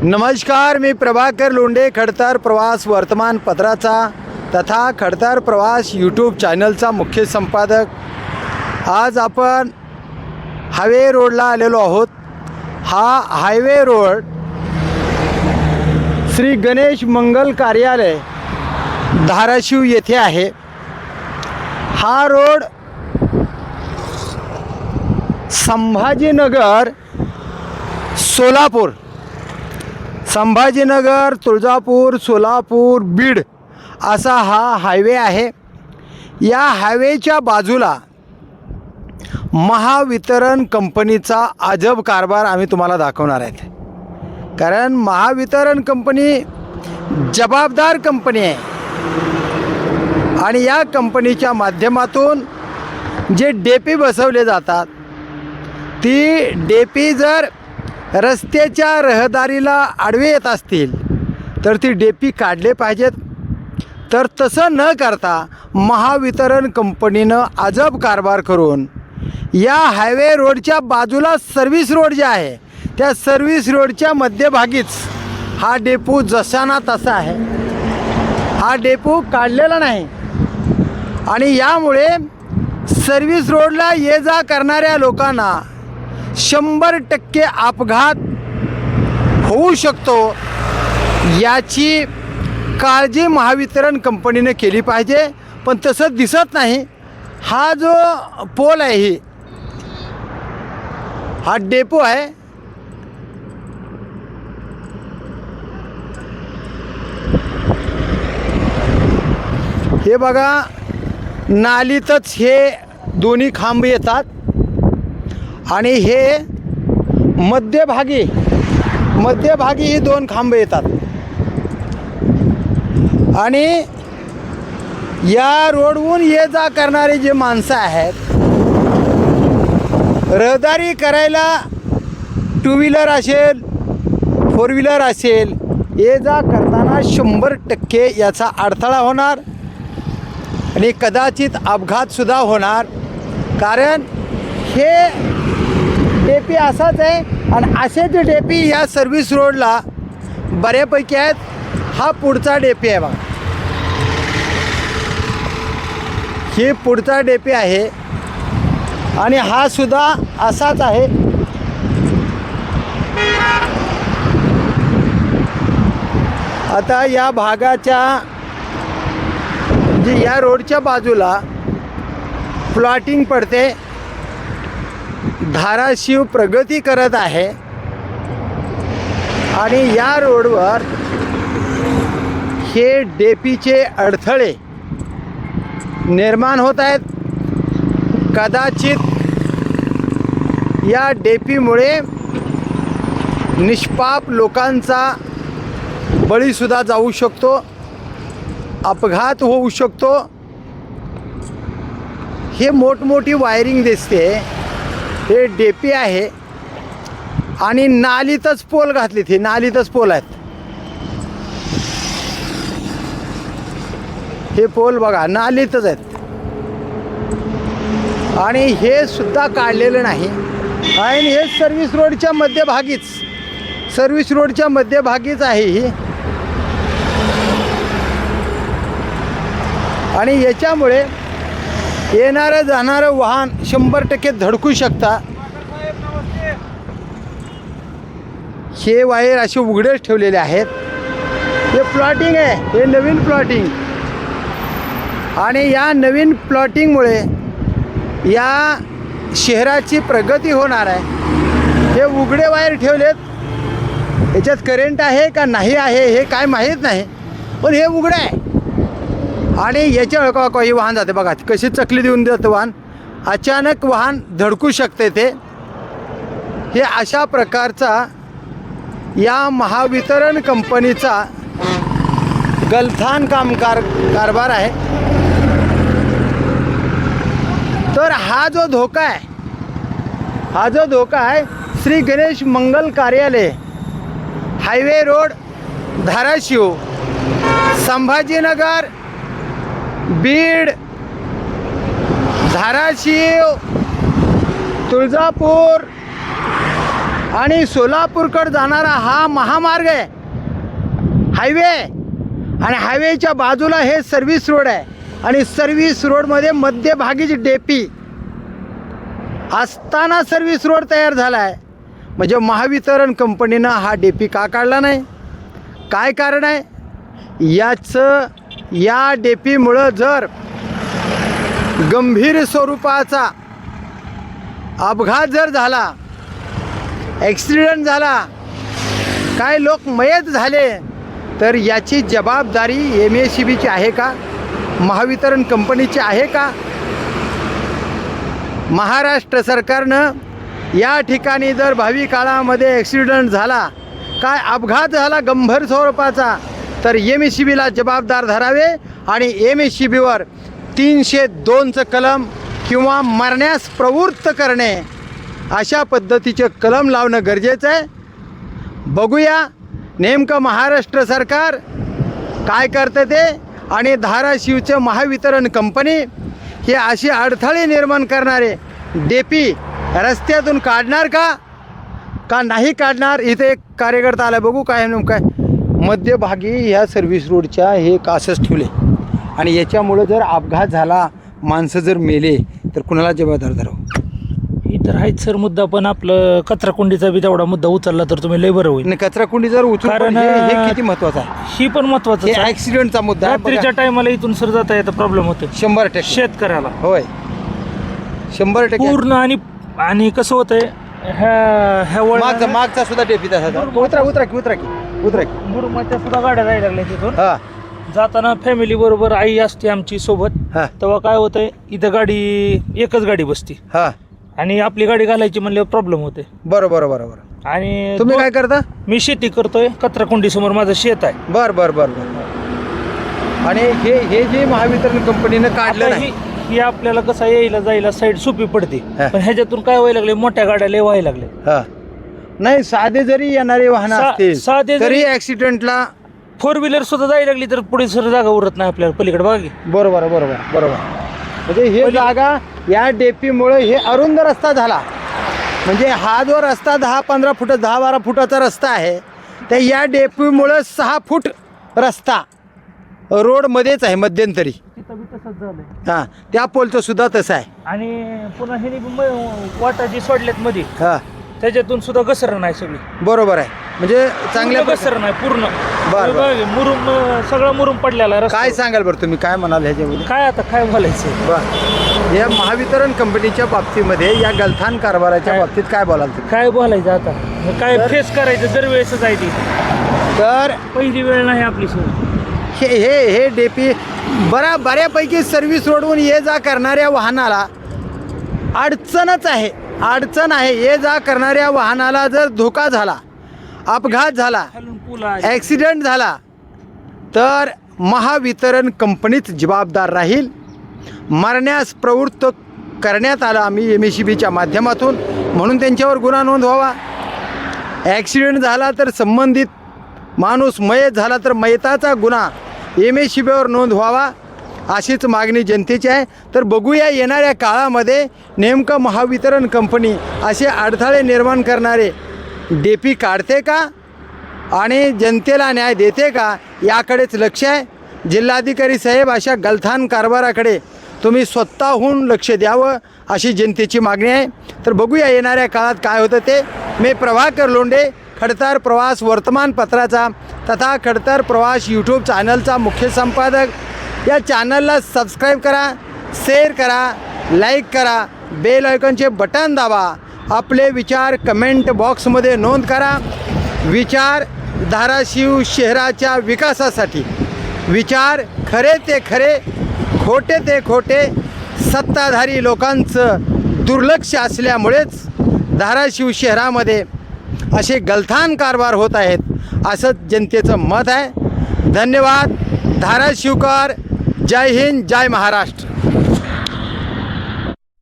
नमस्कार, मी प्रभाकर लोंढे, खडतर प्रवास वर्तमानपत्राचा तथा खडतर प्रवास यूट्यूब चॅनलचा मुख्य संपादक। आज आपण हायवे रोडला आलेलो आहोत। हा हायवे रोड श्री गणेश मंगल कार्यालय धाराशिव येथे आहे। हा रोड संभाजीनगर संभाजीनगर, तुळजापूर, सोलापूर, बीड असा हा हायवे आहे। या हायवेच्या बाजूला महावितरण कंपनीचा अजब कारभार आम्ही तुम्हाला दाखवणार आहेत। कारण महावितरण कंपनी जबाबदार कंपनी आहे आणि या कंपनीच्या माध्यमातून जे डेपी बसवले जातात, ती डेपी जर रस्त्याच्या रहदारीला आडवे येत असतील तर ती डेपी काढले पाहिजेत। तर तसं न करता महावितरण कंपनीनं अजब कारभार करून या हायवे रोडच्या बाजूला सर्व्हिस रोड जे आहे, त्या सर्व्हिस रोडच्या मध्यभागीच हा डेपो जसाना तसा आहे। हा डेपो काढलेला नाही आणि यामुळे सर्व्हिस रोडला ये जा करणाऱ्या लोकांना 100% अपघात होऊ शकतो, याची काळजी महावितरण कंपनीने केली पाहिजे। पण तसं दिसत नाही। हा जो पोल आहे, हा डेपो आहे। हे बघा, नालीतच हे दोन्ही खांब येतात आणि हे मध्यभागी ही दोन खांब येतात आणि या रोडवरून ये जा करणारे जे माणसं आहेत, रहदारी करायला टू व्हीलर असेल, फोर व्हीलर असेल, ये जा करताना 100% याचा अडथळा होणार आणि कदाचित अपघातसुद्धा होणार। कारण हे डेपी असाच आहे आणि असेच डेपी या सर्व्हिस रोडला बऱ्यापैकी आहेत। हा पुढचा डेपी आहे बघा, ही पुढचा डेपी आहे आणि हा सुद्धा असाच आहे। आता या भागाच्या जी या रोडच्या बाजूला प्लॉटिंग पडते, धाराशिव प्रगती करत आहे आणि या रोडवर हे डेपीचे अडथळे निर्माण होत आहेत। कदाचित या डेपीमुळे निष्पाप लोकांचा बळीसुद्धा जाऊ शकतो, अपघात होऊ शकतो। हे मोठमोठी वायरिंग दिसते, हे डेपी आहे आणि नालीतच पोल घातली, ती नालीतच पोल आहेत। हे पोल बघा नालीतच आहेत आणि हे सुद्धा काढलेलं नाही आणि हे सर्व्हिस रोडच्या मध्यभागीच आहे ही। आणि याच्यामुळे येणारं जाणारं वाहन 100% धडकू शकता। हे वायर असे उघडेच ठेवलेले आहेत। हे प्लॉटिंग आहे, हे नवीन प्लॉटिंग आणि या नवीन प्लॉटिंगमुळे या शहराची प्रगती होणार आहे। हे उघडे वायर ठेवलेत, याच्यात करंट आहे का नाही आहे हे काय माहीत नाही, पण हे उघडं आहे आणि याच्या काही वाहन जाते बघा, कशी चकली देऊन जातं वाहन, अचानक वाहन धडकू शकते ते। हे अशा प्रकारचा या महावितरण कंपनीचा गलथान कारभार आहे। तर हा जो धोका आहे, श्री गणेश मंगल कार्यालय, हायवे रोड, धाराशिव, संभाजीनगर, बीड, धाराशिव, तुळजापूर, आणि सोलापूरकडे जाणारा हा महामार्ग आहे, हायवे, आणि हायवेच्या बाजूला हे सर्व्हिस रोड आहे. आणि सर्व्हिस रोडमध्ये मध्यभागीची डेपी असताना सर्व्हिस रोड तयार झाला आहे. म्हणजे महावितरण कंपनीनं हा डेपी का काढला नाही? काय कारण आहे याचं? या डेपीमुळं जर गंभीर स्वरूपाचा अपघात जर झाला, ॲक्सिडेंट झाला, काय लोक मयत झाले, तर याची जबाबदारी MSEBची आहे का? महावितरण कंपनीची आहे का? महाराष्ट्र सरकारनं या ठिकाणी जर भावी काळामध्ये ॲक्सिडेंट झाला, काय अपघात झाला गंभीर स्वरूपाचा, तर MSEBला जबाबदार धरावे आणि MSEBवर 302चं कलम किंवा मरण्यास प्रवृत्त करणे अशा पद्धतीचे कलम लावणं गरजेचं आहे. बघूया नेमकं महाराष्ट्र सरकार काय करतं ते. आणि धाराशिवचं महावितरण कंपनी हे अशी अडथळे निर्माण करणारे डेपी रस्त्यातून काढणार का नाही काढणार? इथे एक कार्यकर्ता आला, बघू काय नेमकं काय. मध्यभागी ह्या सर्व्हिस रोडच्या हे कासच ठेवले आणि याच्यामुळं जर अपघात झाला, माणसं जर मेले, तर कुणाला जबाबदार धरावं? ही तर आहेच सर मुद्दा, पण आपलं कचराकुंडीचा बी तेवढा मुद्दा उचलला तर तुम्ही लय बरं होईल. आणि कचराकुंडी जर उचलून, कारण हे किती महत्त्वाचं आहे. ही पण महत्वाचं आहे. ॲक्सिडेंटचा मुद्दा आहे. रात्रीच्या टायमाला इथून सर जाता येतं प्रॉब्लेम होते 100% शेतकऱ्याला. होय, 100% पूर्ण. आणि कसं होतंय ह्या मागचा सुद्धा डेपी तसा. उतरा की. मुरुमाच्या सुद्धा गाड्या जायला लागल्या तिथून. हा जाताना फॅमिली बरोबर आई असते आमची सोबत. हा तेव्हा काय होतंय, इथं एकच गाडी बसती हा आणि आपली गाडी घालायची म्हणल्यावर प्रॉब्लेम होते. बरोबर. आणि तुम्ही काय करता? मी शेती करतोय, कचराकुंडी समोर माझं शेत आहे. बर. आणि हे जे महावितरण कंपनीनं काढलं आता नाही, ही आपल्याला कसं यायला जायला साईड सोपी पडते. हा. पण ह्याच्यातून काय व्हायला लागले, मोठ्या गाड्या लय व्हायला लागले. हा नाही, साधे जरी येणारे वाहन असतील साधे तरी ॲक्सिडेंटला. 4 व्हीलर सुद्धा जायला लागली तर पुढे सर जागा उरत नाही आपल्याला पलीकडे बघा की. बरोबर. म्हणजे हे जागा या डेपीमुळे हे अरुंद रस्ता झाला. म्हणजे हा जो रस्ता 10-15 फूट 10-12 फुटाचा रस्ता आहे, तर या डेपीमुळं 6 फूट रस्ता रोडमध्येच आहे मध्यंतरी. तिथं बी तसंच झालंय. हां, त्या पोलचं सुद्धा तसं आहे. आणि पुन्हा हे वाटा जी सोडल्यात मध्ये, हां त्याच्यातून सुद्धा घसरण नाही सगळी. बरोबर आहे. म्हणजे चांगल्या घसरण नाही पूर्ण. बरं. बघा, मुरुम सगळं मुरुम पडलेला आहे काय रस्त्यावर. सांगाल बरं तुम्ही, काय म्हणाल ह्याच्यामध्ये? काय आता काय बोलायचं. बरं, या महावितरण कंपनीच्या बाबतीमध्ये, या गलथान कारभाराच्या बाबतीत काय बोलाल तुम्ही? काय बोलायचं आता, काय फेस करायचं दरवेळेसच आहे ती. तर पहिली वेळ नाही आपली सर. हे डेपी बऱ्यापैकी सर्व्हिस रोडवरून ये जा करणाऱ्या वाहनाला अडचण आहे. ये जा करणाऱ्या वाहनाला जर धोका झाला, अपघात झाला, ॲक्सिडेंट झाला, तर महावितरण कंपनीच जबाबदार राहील. मरण्यास प्रवृत्त करण्यात आला आम्ही MSEBच्या माध्यमातून, म्हणून त्यांच्यावर गुन्हा नोंद व्हावा. ॲक्सिडेंट झाला तर संबंधित माणूस मयत झाला तर मयताचा गुन्हा MSEBवर नोंद व्हावा, अशीच मागणी जनतेची आहे. तर बघूया येणाऱ्या काळामध्ये नेमकं महावितरण कंपनी असे अडथळे निर्माण करणारे डेपी काढते का आणि जनतेला न्याय देते का, याकडेच लक्ष आहे. जिल्हाधिकारी साहेब, अशा गलथान कारभाराकडे तुम्ही स्वतःहून लक्ष द्यावं, अशी जनतेची मागणी आहे. तर बघूया येणाऱ्या काळात काय होतं ते. मी प्रभाकर लोंढे, खडतर प्रवास वर्तमानपत्राचा तथा खडतर प्रवास यूट्यूब चॅनलचा मुख्य संपादक. या चॅनलला सबस्क्राईब करा, शेअर करा, लाईक करा, बेल आयकॉनचे बटन दाबा. आपले विचार कमेंट बॉक्समध्ये नोंद करा. विचार धाराशिव शहराच्या विकासासाठी, विचार खरे ते खरे, खोटे ते खोटे. सत्ताधारी लोकांचं दुर्लक्ष असल्यामुळेच धाराशिव शहरामध्ये असे गलथान कारभार होत आहेत, असं जनतेचं मत आहे. धन्यवाद. धाराशिवकर. जय हिंद, जय महाराष्ट्र.